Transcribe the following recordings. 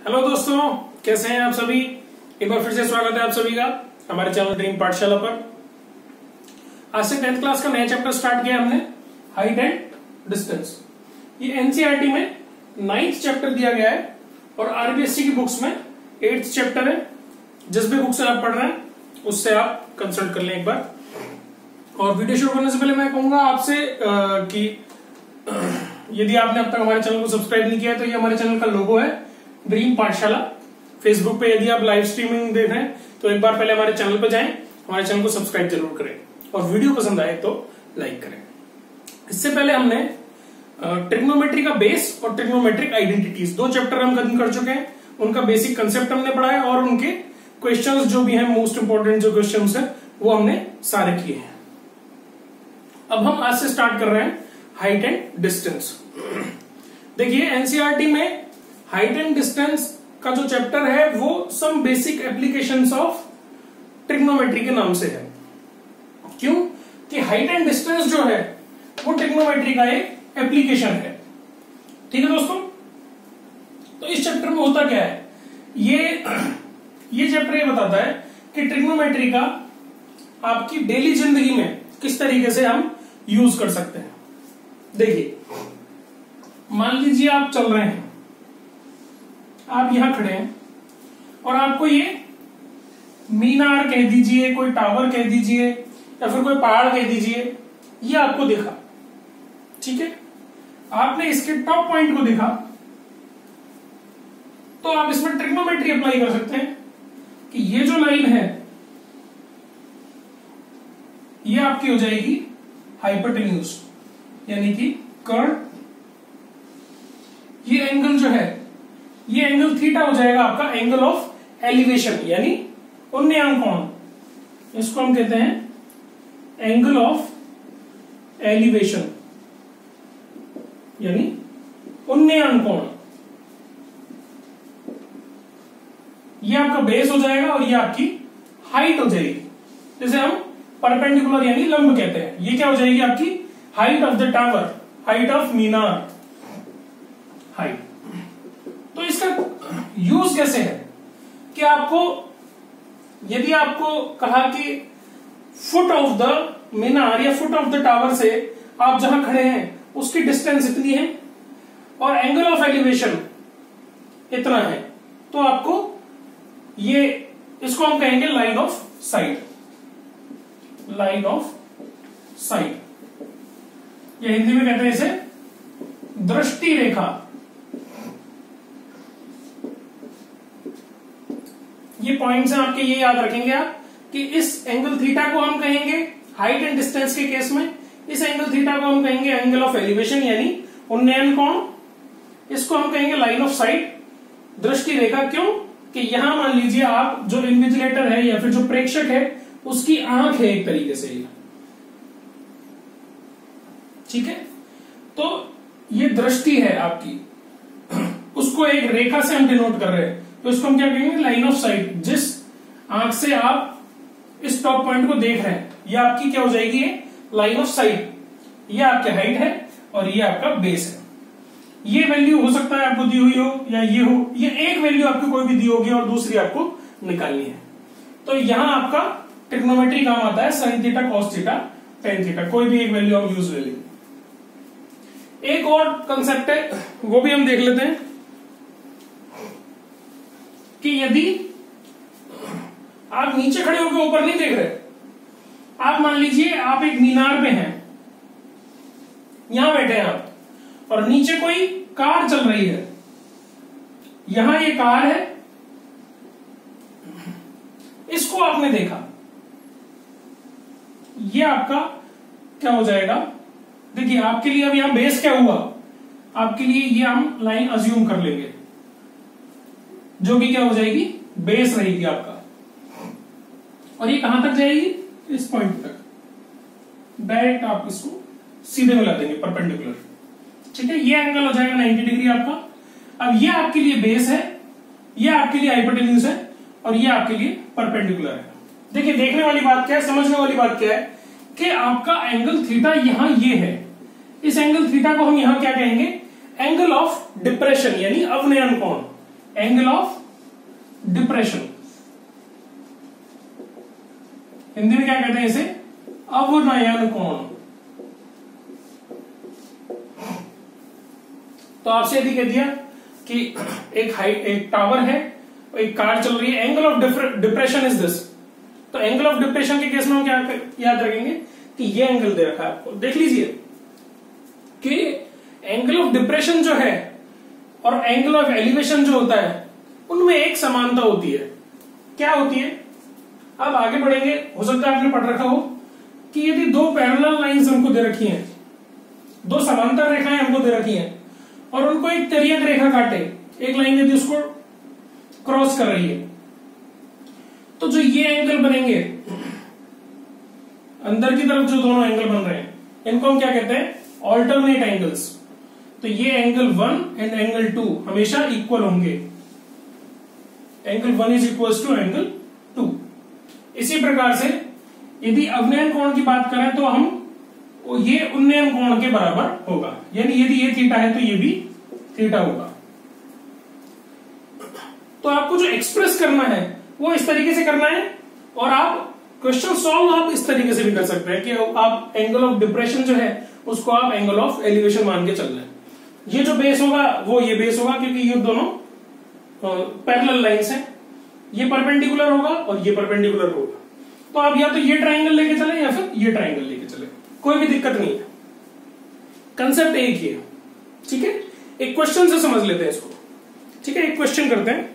Hello दोस्तों, कैसे हैं आप सभी। एक बार फिर से स्वागत है आप सभी का हमारे चैनल ड्रीम पाठशाला पर। आज से 10th क्लास का नया चैप्टर स्टार्ट किया हमने, हाइट एंड डिस्टेंस। ये एनसीईआरटी में 9th चैप्टर दिया गया है और आरबीएससी की बुक्स में 8th चैप्टर है। जिस भी बुक से आप पढ़ रहे हैं उससे आप कंसल्ट कर लें एक बार। और वीडियो शुरू करने से पहले मैं कहूंगा आपसे कि यदि आपने अब तक हमारे चैनल को सब्सक्राइब नहीं किया तो ये हमारे चैनल का लोगो है, ड्रीम पाठशाला। फेसबुक पे यदि आप लाइव स्ट्रीमिंग देख रहे हैं तो एक बार पहले हमारे चैनल पर जाएं, हमारे चैनल को सब्सक्राइब जरूर करें और वीडियो पसंद आए तो लाइक करें। इससे पहले हमने ट्रिग्नोमेट्री का बेस और ट्रिग्नोमेट्रिक आइडेंटिटीज 2 चैप्टर हम खत्म कर चुके हैं। उनका बेसिक कंसेप्ट हमने पढ़ा है और उनके क्वेश्चंस जो भी हैं, मोस्ट इंपोर्टेंट जो क्वेश्चंस हैं वो हमने सारे किए हैं। अब हम आज से स्टार्ट कर रहे हैं हाइट एंड डिस्टेंस। देखिए एनसीईआरटी में हाइट एंड डिस्टेंस का जो चैप्टर है वो some basic applications of trigonometry के नाम से है। क्यों कि हाइट एंड डिस्टेंस जो है वो ट्रिग्नोमेट्री का एक एप्लीकेशन है। ठीक है दोस्तों, तो इस चैप्टर में होता क्या है, ये चैप्टर ये बताता है कि ट्रिग्नोमेट्री का आपकी डेली जिंदगी में किस तरीके से हम यूज कर सकते हैं। देखिए मान लीजिए आप चल रहे हैं, आप यहां खड़े हैं और आपको ये मीनार कह दीजिए, कोई टावर कह दीजिए या फिर कोई पहाड़ कह दीजिए, ये आपको दिखा। ठीक है, आपने इसके टॉप पॉइंट को देखा तो आप इसमें ट्रिग्नोमेट्री अप्लाई कर सकते हैं कि ये जो लाइन है ये आपकी हो जाएगी हाइपोटेन्यूज यानी कि कर्व। ये एंगल जो है ये एंगल थीटा हो जाएगा आपका एंगल ऑफ एलिवेशन यानी उन्नयन कोण। इसको हम कहते हैं एंगल ऑफ एलिवेशन यानी उन्नयन कोण। ये आपका बेस हो जाएगा और ये आपकी हाइट हो जाएगी, जैसे हम परपेंडिकुलर यानी लंब कहते हैं। ये क्या हो जाएगी आपकी height of the tower, height of Minar, height. तो इसका यूज कैसे है कि आपको यदि आपको कहा कि फुट ऑफ द मीनार या फुट ऑफ द टावर से आप जहां खड़े हैं उसकी डिस्टेंस इतनी है और एंगल ऑफ एलिवेशन इतना है, तो आपको ये इसको हम कहेंगे line of site, line of site. या हिंदी में कहते हैं इसे दृष्टि रेखा। ये पॉइंट्स हैं आपके, ये याद रखेंगे आप कि इस एंगल थीटा को हम कहेंगे हाइट एंड डिस्टेंस के केस में, इस एंगल थीटा को हम कहेंगे एंगल ऑफ एलिवेशन यानी उन्नयन कोण। इसको हम कहेंगे लाइन ऑफ साइट, दृष्टि रेखा। क्यों कि यहां मान लीजिए आप जो इन्विजिलेटर है या फिर जो प्रेक्षक है उसकी आंख है एक तरीके से, ठीक है। तो ये दृष्टि है आपकी, उसको एक रेखा से हम डिनोट कर रहे हैं, तो इसको हम क्या कहेंगे लाइन ऑफ साइट। जिस आंख से आप इस टॉप पॉइंट को देख रहे हैं ये आपकी क्या हो जाएगी, ये लाइन ऑफ साइट। ये आपकी हाइट है और ये आपका बेस है। ये वैल्यू हो सकता है आपको दी हुई हो या ये हो, ये एक वैल्यू आपको कोई भी दी होगी और दूसरी आपको निकालनी है। तो यहां आपका ट्रिग्नोमेट्री काम आता है, sine theta, cos theta, tan theta, कोई भी एक वैल्यू हम यूज ले लेंगे। एक और कंसेप्ट है वो भी हम देख लेते हैं कि यदि आप नीचे खड़े होकर ऊपर नहीं देख रहे, आप मान लीजिए आप एक मीनार पे हैं, यहां बैठे हैं आप और नीचे कोई कार चल रही है। यहां ये कार है, इसको आपने देखा, ये आपका क्या हो जाएगा। देखिए आपके लिए अब यहां बेस क्या हुआ, आपके लिए ये हम लाइन अज्यूम कर लेंगे जो कि क्या हो जाएगी, बेस रहेगी आपका। और ये कहां तक जाएगी, इस पॉइंट तक। डायरेक्ट आप इसको सीधे मिला देंगे परपेंडिकुलर, ठीक है। ये एंगल हो जाएगा 90 डिग्री आपका। अब ये आपके लिए बेस है, ये आपके लिए हाइपोटेन्यूज है और ये आपके लिए परपेंडिकुलर है। देखिए देखने वाली बात क्या है, समझने वाली बात क्या है कि आपका एंगल थीटा यहां ये है, इस एंगल थीटा को हम यहां क्या कहेंगे, एंगल ऑफ डिप्रेशन यानी अवनयन कोण। Angle of depression. हिंदी में क्या कहते हैं इसे? अवनयन कोण। तो आपसे यदि कह दिया कि एक टावर है, एक कार चल रही है, angle of depression is this, तो एंगल ऑफ डिप्रेशन के केस में हम क्या याद रखेंगे कि ये एंगल दे रखा है आपको। देख लीजिए कि एंगल ऑफ डिप्रेशन जो है और एंगल ऑफ एलिवेशन जो होता है उनमें एक समानता होती है। क्या होती है? अब आगे बढ़ेंगे, हो सकता है आपने पढ़ रखा हो कि यदि दो पैरेलल लाइंस हमको दे रखी हैं, दो समांतर रेखाएं हमको दे रखी हैं और उनको एक तिर्यक रेखा काटे, एक लाइन यदि उसको क्रॉस कर रही है, तो जो ये एंगल बनेंगे अंदर की तरफ, जो दोनों एंगल बन रहे हैं, इनको हम क्या कहते हैं? Alternate angles. तो ये एंगल 1 एंड एंगल 2 हमेशा इक्वल होंगे। Angle 1 is equal to angle 2। इसी प्रकार से यदि अवनयन कोण की बात करें तो हम ये उन्नयन कोण के बराबर होगा, यानी यदि ये थीटा है तो ये भी थीटा होगा। तो आपको जो एक्सप्रेस करना है वो इस तरीके से करना है, और आप क्वेश्चन सॉल्व आप इस तरीके से भी कर सकते हैं कि आप एंगल ऑफ डिप्रेशन जो है उसको आप एंगल ऑफ एलिवेशन मान के चल रहे हैं। ये जो बेस होगा वो ये बेस होगा, क्योंकि ये दोनों पैरेलल लाइंस हैं, ये परपेंडिकुलर होगा और ये परपेंडिकुलर होगा। तो आप या तो ये ट्राइंगल लेके चले या फिर ये ट्राइंगल लेके चले, कोई भी दिक्कत नहीं है, कंसेप्ट एक ही है। ठीक है, एक क्वेश्चन से समझ लेते हैं इसको। ठीक है, एक क्वेश्चन करते हैं।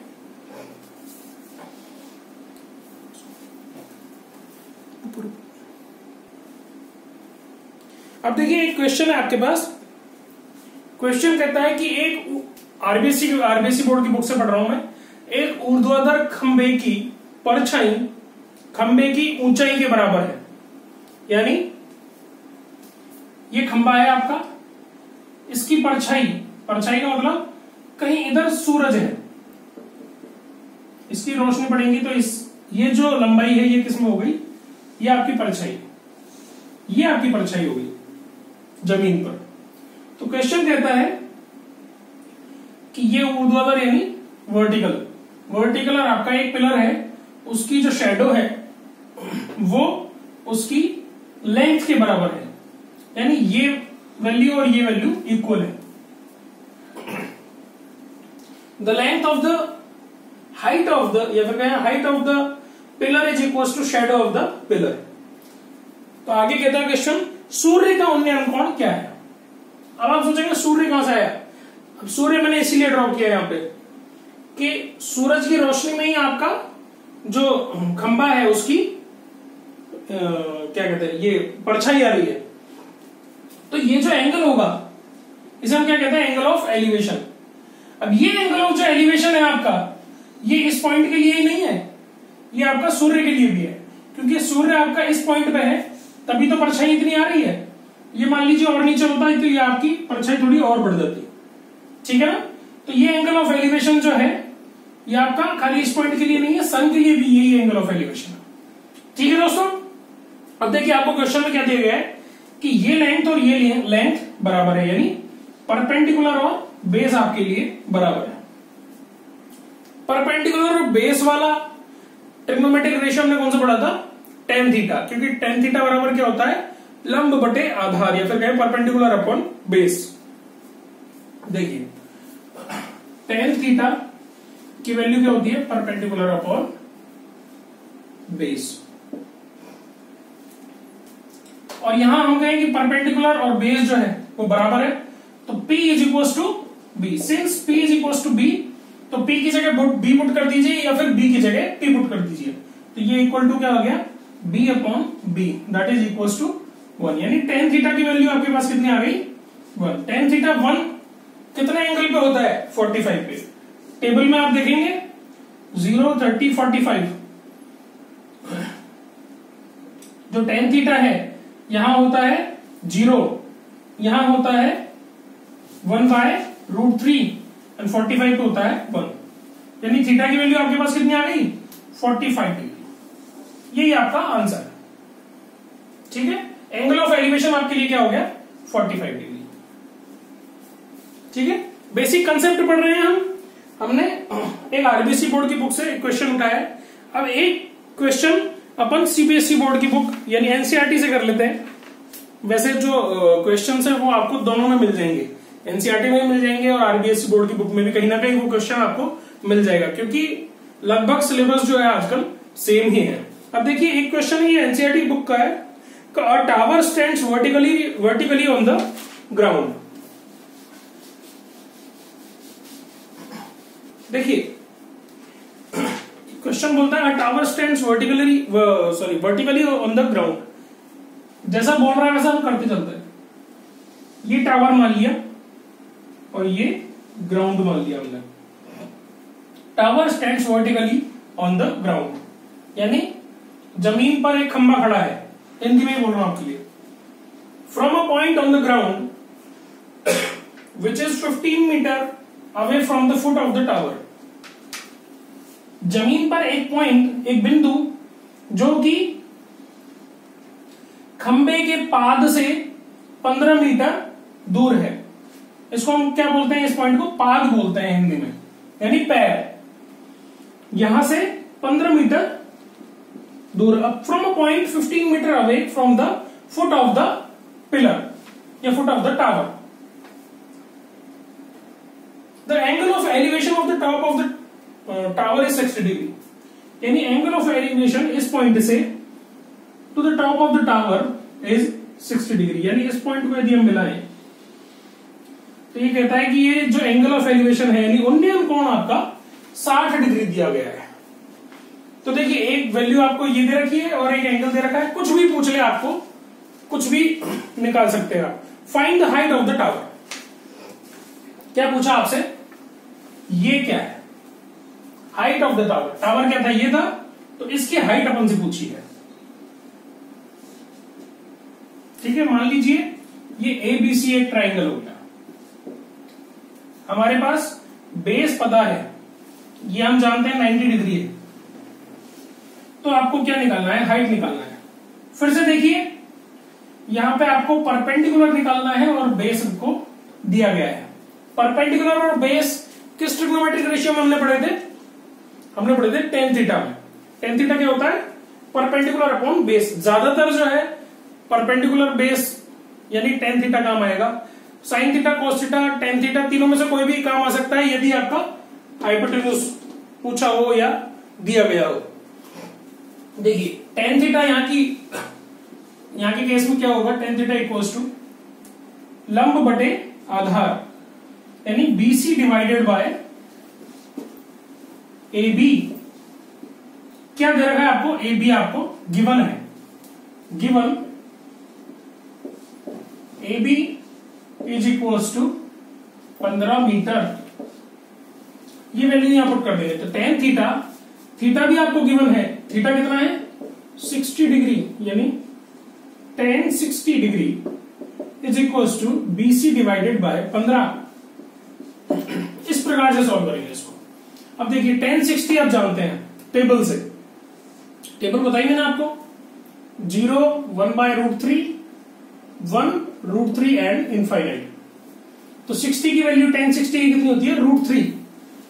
अब देखिए, एक क्वेश्चन है आपके पास। क्वेश्चन कहता है कि एक आरबीसी बोर्ड की बुक से पढ़ रहा हूं मैं, एक ऊर्ध्वाधर खंबे की परछाई खंबे की ऊंचाई के बराबर है। यानी ये खंबा है आपका, इसकी परछाई का मतलब कहीं इधर सूरज है, इसकी रोशनी पड़ेगी तो ये जो लंबाई है ये किसमें हो गई? ये आपकी परछाई, ये आपकी परछाई हो गई जमीन पर। तो क्वेश्चन कहता है कि ये ऊर्ध्वाधर यानी वर्टिकल और आपका एक पिलर है, उसकी जो शैडो है वो उसकी लेंथ के बराबर है, यानी ये वैल्यू और ये वैल्यू इक्वल है। The length of the height of the, या फिर height of the pillar is equal to shadow of the pillar. तो आगे कहता है क्वेश्चन, सूर्य का उन्नयन कोण क्या है? अब आप सोचेंगे सूर्य कहां से आया? अब सूर्य मैंने इसीलिए ड्रॉ किया यहां पे कि सूरज की रोशनी में ही आपका जो खंबा है उसकी क्या कहते हैं, ये परछाई आ रही है। तो ये जो एंगल होगा इसे हम क्या कहते हैं? Angle of elevation. अब ये एंगल ऑफ जो एलिवेशन है आपका, ये इस पॉइंट के लिए ही नहीं है, ये आपका सूर्य के लिए भी है, क्योंकि सूर्य आपका इस पॉइंट पे है तभी तो परछाई इतनी आ रही है। ये मान लीजिए और नीचे होता है तो ये आपकी परछाई थोड़ी और बढ़ जाती है। ठीक है ना? तो ये एंगल ऑफ एलिवेशन जो है ये आपका खाली इस पॉइंट के लिए नहीं है, सन के लिए भी यही एंगल ऑफ एलिवेशन है। ठीक है दोस्तों, अब देखिए आपको क्वेश्चन में क्या दिया गया है कि ये लेंथ और ये लेंथ बराबर है, यानी परपेंडिकुलर और बेस आपके लिए बराबर है। परपेंडिकुलर और बेस वाला ट्रिग्नोमेट्रिक रेशियो हमने कौन सा पढ़ा था? tan थीटा, क्योंकि tan थीटा बराबर क्या होता है? लंब बटे आधार, या फिर कहें परपेंडिकुलर अपॉन बेस। देखिए tan थीटा की वैल्यू क्या होती है? Perpendicular upon base. और यहां हम कहें कि परपेंडिकुलर और बेस जो है वो बराबर है, तो P is equal to B. Since P is equal to B, तो P की जगह B पुट कर दीजिए या फिर B की जगह P पुट कर दीजिए, तो ये इक्वल टू क्या हो गया? B upon B, that is equal to 1। यानी tan थीटा की वैल्यू आपके पास कितनी आ गई? 1। tan थीटा 1 कितने एंगल पे होता है? 45 पे। टेबल में आप देखेंगे 0, 30, 45। जो tan थीटा है यहां होता है 0, यहां होता है 1/√3 और 45 पे होता है 1। यानी थीटा की वैल्यू आपके पास कितनी आ गई? 45 डिग्री। यही आपका आंसर है। ठीक है, एंगल ऑफ एलिवेशन आपके लिए क्या हो गया? 45 डिग्री। ठीक है, बेसिक कंसेप्ट पढ़ रहे हैं हम, हमने एक आरबीएसई बोर्ड की बुक से एक क्वेश्चन उठाया है। अब एक क्वेश्चन अपन सीबीएसई बोर्ड की बुक यानी एनसीईआरटी से कर लेते हैं। वैसे जो क्वेश्चंस है वो आपको दोनों में मिल जाएंगे, एनसीईआरटी में मिल जाएंगे और आरबीएसई बोर्ड की बुक में भी कहीं ना कहीं वो क्वेश्चन आपको मिल जाएगा, क्योंकि लगभग सिलेबस जो है आजकल सेम ही है। अब देखिए एक क्वेश्चन है, ये एनसीईआरटी बुक का है। अ tower stands vertically on the ground. देखिए क्वेश्चन बोलता है tower stands vertically on the ground. जैसा बोल रहा है वैसा हम करते चलते हैं। ये टावर मान लिया और ये ग्राउंड मान लिया हमने। Tower stands vertically on the ground, यानी जमीन पर एक खंबा खड़ा है, हिंदी में बोल रहा हूं आपके लिए। From a point on the ground which is 15 metre away from the foot of the tower. जमीन पर एक पॉइंट, एक बिंदु जो कि खंबे के पाद से 15 मीटर दूर है, इसको हम क्या बोलते हैं? इस पॉइंट को पाद बोलते हैं हिंदी में, यानी पैर। यहां से 15 मीटर दूर, from a point 15 metre away from the foot of the pillar या foot of the tower. The angle of elevation of the top of the tower is 60 degree, यानी एंगल ऑफ एलिवेशन इस point से to the top of the tower is 60 degree. यानी इस point को यदि हम मिलाएं तो ये कहता है कि ये जो एंगल ऑफ एलिवेशन है यानी उन्नयन कोण आपका 60 डिग्री दिया गया है। तो देखिए एक वैल्यू आपको ये दे रखी है और एक एंगल दे रखा है। कुछ भी पूछ ले आपको, कुछ भी निकाल सकते हैं आप। Find the height of the tower. क्या पूछा आपसे? ये क्या है? Height of the tower. Tower क्या था? ये था, तो इसकी हाइट अपन से पूछी है। ठीक है, मान लीजिए ये एबीसी एक ट्राइंगल हो गया। हमारे पास बेस पता है, ये हम जानते हैं 90 डिग्री है। तो आपको क्या निकालना है? हाइट निकालना है। फिर से देखिए यहां पे आपको परपेंडिकुलर निकालना है और बेस को दिया गया है। परपेंडिकुलर और बेस किस ट्रिग्नोमेट्रिक रेशियो में हमने पढ़े थे? हमने पढ़े थे टेन थीटा में। टेन थीटा क्या होता है? Perpendicular upon base. ज्यादातर जो है परपेंडिकुलर बेस यानी टेन थीटा काम आएगा। Sine theta, cos theta, tan theta, तीनों में से कोई भी काम आ सकता है यदि आपका हाइपोटेन्यूज पूछा हो या दिया गया हो। देखिए टेन थीटा यहाँ के केस में क्या होगा? टेन थीटा इक्वल्स टू लंब बटे आधार, यानी BC divided by A B. क्या दे रखा है आपको? ए बी आपको गिवन है। Given A B is equals to 15 metre. ये वैल्यू यहां पुट कर देंगे तो टेन थीटा, थीटा भी आपको गिवन है। थीटा कितना है? 60 डिग्री, यानी tan 60 degree is equals to BC divided by 15। इस प्रकार से सॉल्व करेंगे इसको। अब देखिए टेन 60 आप जानते हैं टेबल से। टेबल बताइए ना आपको, 0, 1 बाय रूट 3, 1 रूट 3 एंड इनफाइनाइट। तो 60 की वैल्यू टेन 60 की कितनी होती है? रूट 3।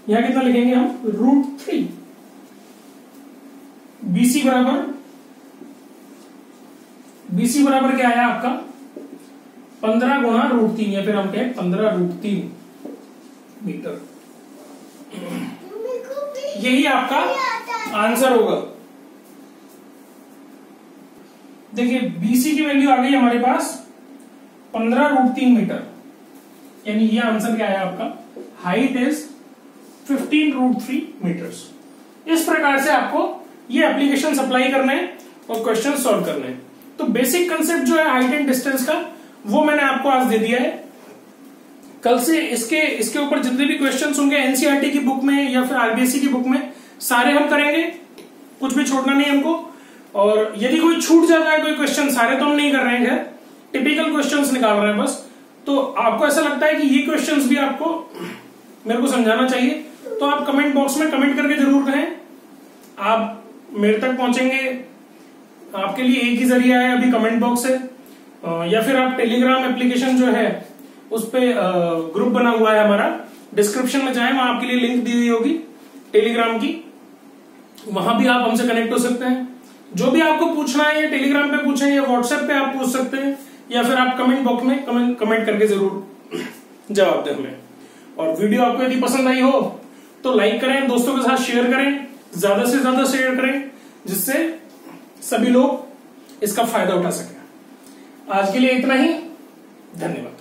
यहां कितना लिखेंगे हम? रूट 3। बीसी बराबर क्या आया आपका? 15 गुणा रूट 3, या फिर हम कहें 15 रूट 3 मीटर। यही आपका आंसर होगा। देखिए बीसी की वैल्यू आ गई हमारे पास 15 रूट 3 मीटर, यानी ये आंसर क्या है आपका? Height is 15 root 3 metres. इस प्रकार से आपको ये एप्लीकेशन अप्लाई करने हैं और क्वेश्चन सॉल्व करने हैं। तो बेसिक कंसेप्ट जो है हाइट एंड डिस्टेंस का, वो मैंने आपको आज दे दिया है। कल से इसके ऊपर जितने भी क्वेश्चंस होंगे एनसीईआरटी की बुक में या फिर आरबीएसई की बुक में, सारे हम करेंगे, कुछ भी छोड़ना नहीं हमको। और यदि कोई छूट जाता है कोई क्वेश्चन, सारे तो हम नहीं कर रहे हैं, टिपिकल क्वेश्चंस निकाल रहे हैं बस। तो आपको ऐसा लगता है कि ये क्वेश्चंस भी आपको मेरे को समझाना चाहिए, तो आप कमेंट बॉक्स में कमेंट करके जरूर कहें। आप मेरे तक पहुंचेंगे, आपके लिए एक ही जरिया है अभी, कमेंट बॉक्स है, या फिर आप टेलीग्राम एप्लीकेशन जो है उस पे ग्रुप बना हुआ है हमारा, डिस्क्रिप्शन में जाएं, वहां आपके लिए लिंक दी हुई होगी टेलीग्राम की, वहां भी आप हमसे कनेक्ट हो सकते हैं। जो भी आपको पूछना है या टेलीग्राम पे पूछें या व्हाट्सएप पे आप पूछ सकते हैं, या फिर आप कमेंट बॉक्स में कमेंट करके जरूर जवाब दें हमें। और वीडियो आपको यदि पसंद आई हो तो लाइक करें, दोस्तों के साथ शेयर करें, ज्यादा से ज्यादा शेयर करें, जिससे सभी लोग इसका फायदा उठा सकें। आज के लिए इतना ही, धन्यवाद।